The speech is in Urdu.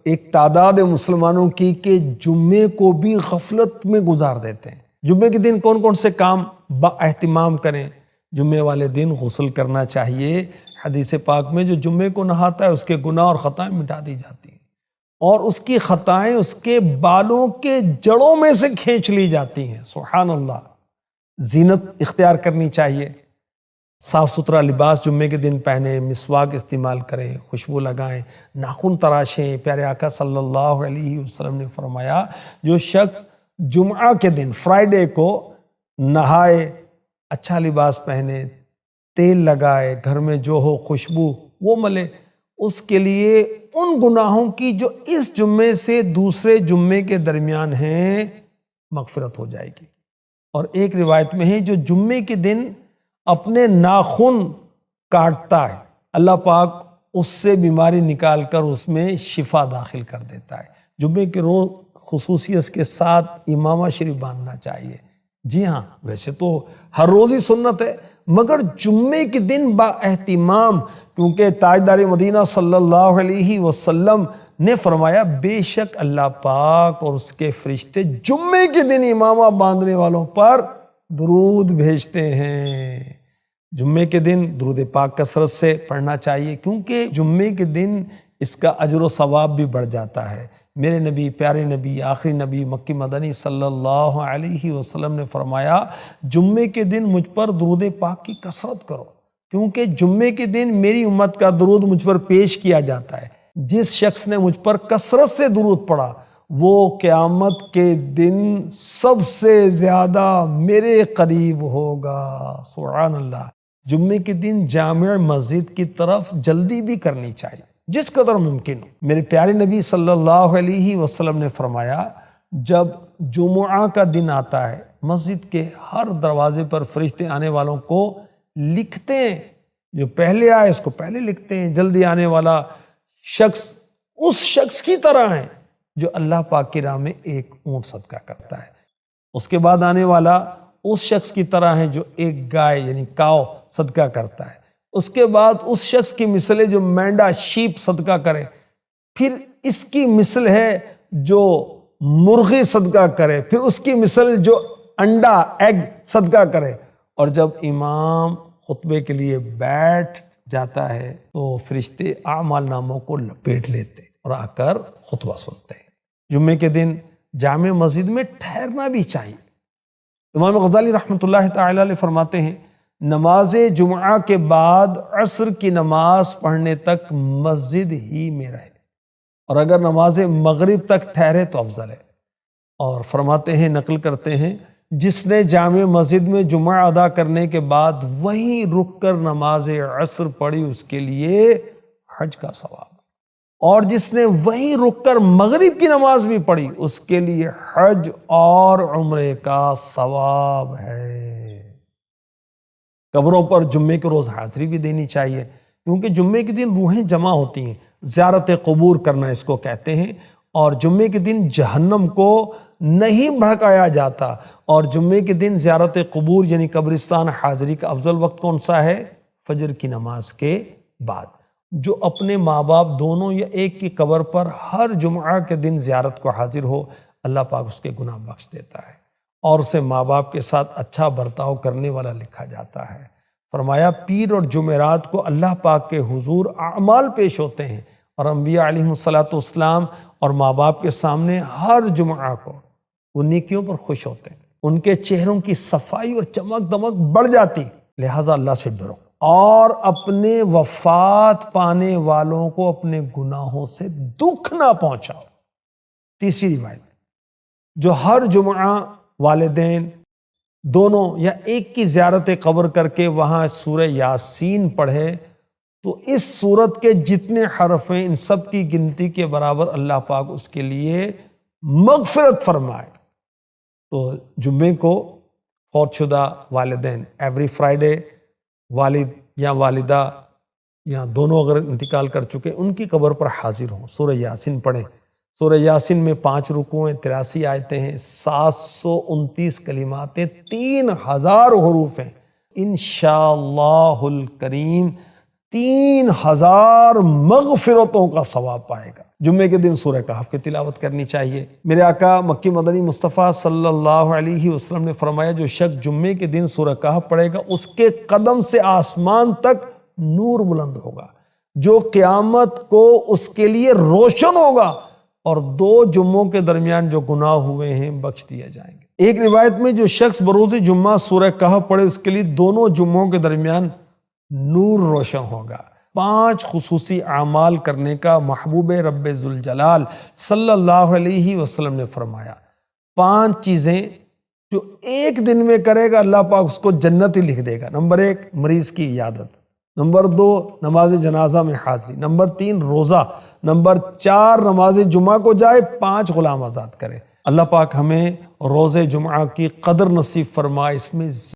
ایک تعداد مسلمانوں کی کہ جمعے کو بھی غفلت میں گزار دیتے ہیں۔ جمعے کے دن کون کون سے کام با اہتمام کریں؟ جمعے والے دن غسل کرنا چاہیے۔ حدیث پاک میں جو جمعے کو نہاتا ہے اس کے گناہ اور خطائیں مٹا دی جاتی ہیں، اور اس کی خطائیں اس کے بالوں کے جڑوں میں سے کھینچ لی جاتی ہیں۔ سبحان اللہ۔ زینت اختیار کرنی چاہیے، صاف ستھرا لباس جمعے کے دن پہنے، مسواک استعمال کریں، خوشبو لگائیں، ناخن تراشیں۔ پیارے آقا صلی اللہ علیہ وسلم نے فرمایا جو شخص جمعہ کے دن فرائیڈے کو نہائے، اچھا لباس پہنے، تیل لگائے، گھر میں جو ہو خوشبو وہ ملے، اس کے لیے ان گناہوں کی جو اس جمعے سے دوسرے جمعے کے درمیان ہیں مغفرت ہو جائے گی۔ اور ایک روایت میں ہے جو جمعے کے دن اپنے ناخن کاٹتا ہے، اللہ پاک اس سے بیماری نکال کر اس میں شفا داخل کر دیتا ہے۔ جمعے کے روز خصوصیت کے ساتھ امامہ شریف باندھنا چاہیے۔ جی ہاں، ویسے تو ہر روز ہی سنت ہے، مگر جمعے کے دن با اہتمام، کیونکہ تاجدار مدینہ صلی اللہ علیہ وسلم نے فرمایا بے شک اللہ پاک اور اس کے فرشتے جمعے کے دن امامہ باندھنے والوں پر درود بھیجتے ہیں۔ جمعے کے دن درود پاک کثرت سے پڑھنا چاہیے، کیونکہ جمعے کے دن اس کا اجر و ثواب بھی بڑھ جاتا ہے۔ میرے نبی، پیارے نبی، آخری نبی مکی مدنی صلی اللہ علیہ وسلم نے فرمایا جمعے کے دن مجھ پر درود پاک کی کثرت کرو، کیونکہ جمعے کے دن میری امت کا درود مجھ پر پیش کیا جاتا ہے۔ جس شخص نے مجھ پر کثرت سے درود پڑھا وہ قیامت کے دن سب سے زیادہ میرے قریب ہوگا۔ سبحان اللہ۔ جمعے کے دن جامع مسجد کی طرف جلدی بھی کرنی چاہیے جس قدر ممکن ہو۔ میرے پیارے نبی صلی اللہ علیہ وسلم نے فرمایا جب جمعہ کا دن آتا ہے مسجد کے ہر دروازے پر فرشتے آنے والوں کو لکھتے ہیں، جو پہلے آئے اس کو پہلے لکھتے ہیں، جلدی آنے والا شخص اس شخص کی طرح ہے جو اللہ پاک کی راہ میں ایک اونٹ صدقہ کرتا ہے، اس کے بعد آنے والا اس شخص کی طرح ہے جو ایک گائے یعنی کاؤ صدقہ کرتا ہے، اس کے بعد اس شخص کی مثل ہے جو مینڈا شیپ صدقہ کرے، پھر اس کی مثل ہے جو مرغی صدقہ کرے، پھر اس کی مثل جو انڈا ایگ صدقہ کرے، اور جب امام خطبے کے لیے بیٹھ جاتا ہے تو فرشتے اعمال ناموں کو لپیٹ لیتے اور آ کر خطبہ سنتے ہیں۔ جمعے کے دن جامع مسجد میں ٹھہرنا بھی چاہیے۔ امام غزالی رحمۃ اللہ تعالی علیہ فرماتے ہیں نماز جمعہ کے بعد عصر کی نماز پڑھنے تک مسجد ہی میں رہے، اور اگر نماز مغرب تک ٹھہرے تو افضل ہے۔ اور فرماتے ہیں، نقل کرتے ہیں، جس نے جامع مسجد میں جمعہ ادا کرنے کے بعد وہیں رک کر نماز عصر پڑھی اس کے لیے حج کا ثواب، اور جس نے وہیں رک کر مغرب کی نماز بھی پڑھی اس کے لیے حج اور عمرے کا ثواب ہے۔ قبروں پر جمعے کے روز حاضری بھی دینی چاہیے، کیونکہ جمعے کے دن روحیں جمع ہوتی ہیں، زیارت قبور کرنا اس کو کہتے ہیں، اور جمعے کے دن جہنم کو نہیں بھڑکایا جاتا، اور جمعے کے دن زیارت قبور یعنی قبرستان حاضری کا افضل وقت کون سا ہے؟ فجر کی نماز کے بعد۔ جو اپنے ماں باپ دونوں یا ایک کی قبر پر ہر جمعہ کے دن زیارت کو حاضر ہو، اللہ پاک اس کے گناہ بخش دیتا ہے اور اسے ماں باپ کے ساتھ اچھا برتاؤ کرنے والا لکھا جاتا ہے۔ فرمایا پیر اور جمعرات کو اللہ پاک کے حضور اعمال پیش ہوتے ہیں، اور انبیاء علیہ الصلاۃ والسلام اور ماں باپ کے سامنے ہر جمعہ کو وہ نیکیوں پر خوش ہوتے ہیں، ان کے چہروں کی صفائی اور چمک دمک بڑھ جاتی، لہٰذا اللہ سے ڈرو اور اپنے وفات پانے والوں کو اپنے گناہوں سے دکھ نہ پہنچاؤ۔ تیسری روایت، جو ہر جمعہ والدین دونوں یا ایک کی زیارت قبر کر کے وہاں سورہ یاسین پڑھے تو اس سورت کے جتنے حرف ہیں ان سب کی گنتی کے برابر اللہ پاک اس کے لیے مغفرت فرمائے۔ تو جمعے کو فوت شدہ والدین ایوری فرائیڈے والد یا والدہ یا دونوں اگر انتقال کر چکے ان کی قبر پر حاضر ہوں، سورہ یاسین پڑھیں۔ سورہ یاسین میں 5 رکوع ہیں، 83 آیتیں ہیں، 729 کلمات ہیں، 3000 حروف ہیں۔ انشاءاللہ الکریم 3000 مغفرتوں کا ثواب پائے گا۔ جمعے کے دن سورہ کہف کی تلاوت کرنی چاہیے۔ میرے آقا مکی مدنی مصطفیٰ صلی اللہ علیہ وسلم نے فرمایا جو شخص جمعے کے دن سورہ کہف پڑھے گا اس کے قدم سے آسمان تک نور بلند ہوگا جو قیامت کو اس کے لیے روشن ہوگا، اور 2 جمعوں کے درمیان جو گناہ ہوئے ہیں بخش دیے جائیں گے۔ ایک روایت میں جو شخص بروز جمعہ سورہ کہف پڑھے اس کے لیے دونوں جمعوں کے درمیان نور روشن ہوگا۔ 5 خصوصی اعمال کرنے کا محبوب رب ذوالجلال صلی اللہ علیہ وسلم نے فرمایا۔ 5 چیزیں جو ایک دن میں کرے گا اللہ پاک اس کو جنتی لکھ دے گا۔ نمبر 1 مریض کی عیادت، نمبر 2 نماز جنازہ میں حاضری، نمبر 3 روزہ، نمبر 4 نماز جمعہ کو جائے، 5 غلام آزاد کرے۔ اللہ پاک ہمیں روز جمعہ کی قدر نصیب فرمائے، اس میں